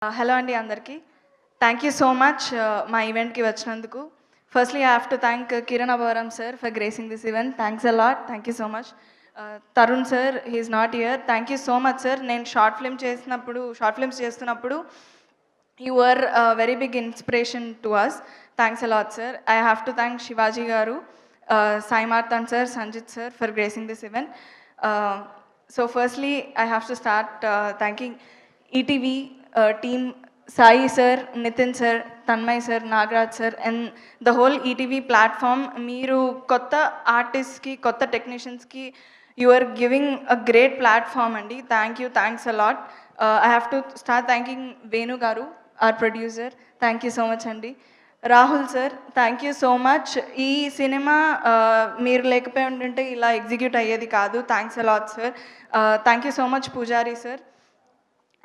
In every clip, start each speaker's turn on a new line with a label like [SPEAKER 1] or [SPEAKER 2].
[SPEAKER 1] Hello అండి అందరికీ. Thank you so much మా ఈవెంట్‌కి వచ్చినందుకు. Firstly I have to thank Kiran Aboram sir for gracing this event. Thanks a lot. Thank you so much. Tarun sir he is not here. Thank you so much sir. నేను short films చేస్తున్నప్పుడు you were very big inspiration to us. Thanks a lot sir. I have to thank Shivaji garu, Sai Marthand sir, Sanjith sir for gracing this event. So firstly, I have to start thanking ETV team, Sai sir, Nitin sir, Tanmay sir, Nagraj sir, and the whole ETV platform. Meeru kotta artists ki, kotta technicians ki, you are giving a great platform andi. Thank you, thanks a lot. I have to start thanking Venu garu, our producer. Thank you so much andi. Rahul sir, thank you so much. ఈ cinema మీరు లేకపోయి ఉంటుంటే ఇలా execute అయ్యేది కాదు. Thanks a lot sir. Thank you so much Pujari sir.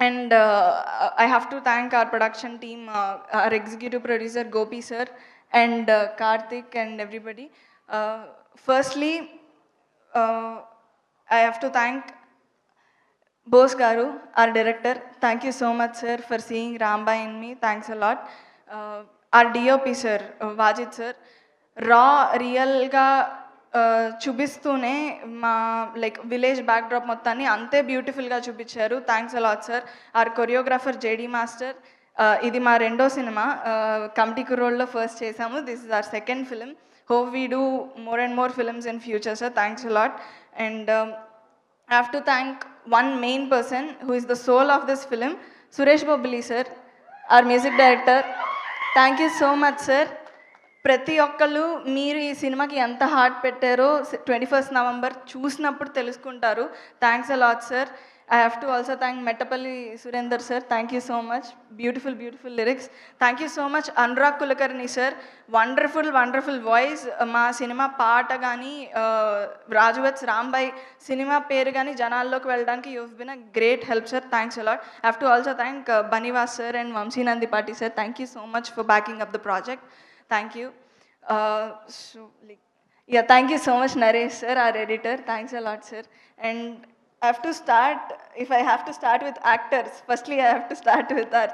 [SPEAKER 1] And I have to thank our production team, our executive producer Gopi sir and Karthik and everybody. Firstly I have to thank Bose garu, our director. Thank you so much sir for seeing Rambai in me. Thanks a lot. Our DOP sir, Wajid sir, రియల్గా చూపిస్తూనే మా like village backdrop మొత్తాన్ని అంతే బ్యూటిఫుల్గా చూపించారు. Thanks a lot sir. Our choreographer JD master. ఇది మా రెండో సినిమా, కమిటీ కుర్రోడ్లో ఫస్ట్ చేసాము. This is our second film. Hope we do more and more films in future sir. Thanks a lot. And I have to thank one main person who is the soul of this film, Suresh Bobbili sir, our music director. Thank you so much sir. ప్రతి ఒక్కళ్ళు మీరు ఈ సినిమాకి ఎంత heart పెట్టారో 21st November చూసినప్పుడు తెలుసుకుంటారు. Thanks a lot sir. I have to also thank Mettapalli Surender sir. Thank you so much. Beautiful beautiful lyrics. Thank you so much Anurag Kulkarni sir. Wonderful voice. మా సినిమా పాట కానీ, రాజువత్స్ రాంబాయ్ సినిమా పేరు కానీ జనాల్లోకి వెళ్ళడానికి you have been a great help sir. Thanks a lot. I have to also thank Bunny Vas sir and Vamshi Nandipati sir. Thank you so much for backing up the project. Thank you. Thank you so much, Naresh sir, our editor. Thanks a lot, sir. And I have to start, if I have to start with actors, firstly I have to start with our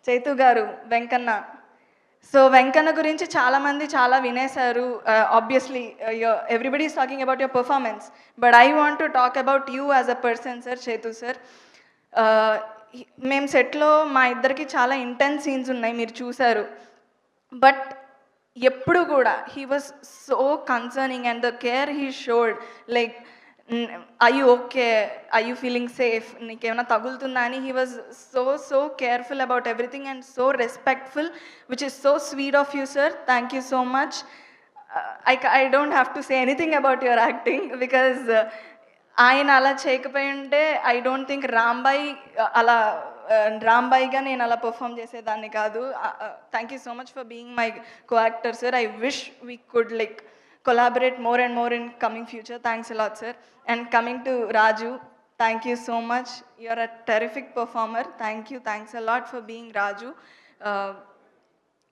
[SPEAKER 1] Chaitu garu, Venkanna. So Venkanna gurinchi chaala mandi chaala vinesaru. Obviously everybody is talking about your performance, but I want to talk about you as a person, sir. Chaitu sir, మేము సెట్లో మా ఇద్దరికి చాలా intense scenes ఉన్నాయి, మీరు చూసారు. But ఎప్పుడు కూడా he was so concerning and the care he showed, like I you okay, I you feeling safe, నీకేమైనా తగులుతుందా అని. He was so careful about everything and so respectful, which is so sweet of you sir. Thank you so much. I don't have to say anything about your acting because ఆయన అలా చేయకపోయి ఉంటే I don't think రాంబాయిగా నేను అలా perform చేసేదాన్ని కాదు. Thank you so much for being my co actor sir. I wish we could like collaborate more and more in coming future. Thanks a lot sir. And coming to Raju, thank you so much. You're a terrific performer. Thank you. Thanks a lot for being Raju.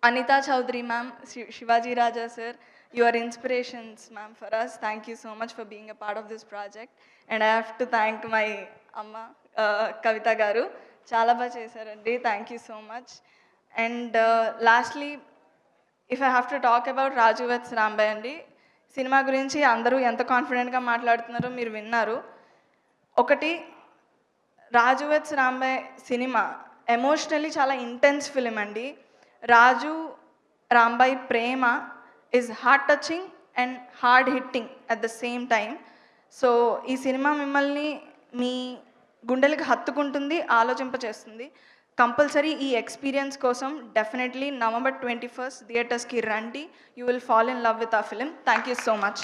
[SPEAKER 1] Anita Chaudhary ma'am, Shivaji Raja sir, you are inspirations ma'am for us. Thank you so much for being a part of this project. And I have to thank my amma Kavita garu, చాలా బాగా చేశారండి. Thank you so much. And lastly if I have to talk about Raju weds Rambai అండి, cinema గురించి అందరూ ఎంత కాన్ఫిడెంట్గా మాట్లాడుతున్నారో మీరు విన్నారు. ఒకటి, రాజువత్స్ రాంబాయ్ సినిమా ఎమోషనలీ చాలా ఇంటెన్స్ ఫిలిం అండి. రాజు రాంబాయ్ ప్రేమ is heart touching and hard hitting at the same time. So ఈ సినిమా మిమ్మల్ని మీ గుండెలకు హత్తుకుంటుంది, ఆలోచింపచేస్తుంది. కంపల్సరీ ఈ ఎక్స్పీరియన్స్ కోసం డెఫినెట్లీ November 21st థియేటర్స్కి రండి. You will fall in love with a film. Thank you so much.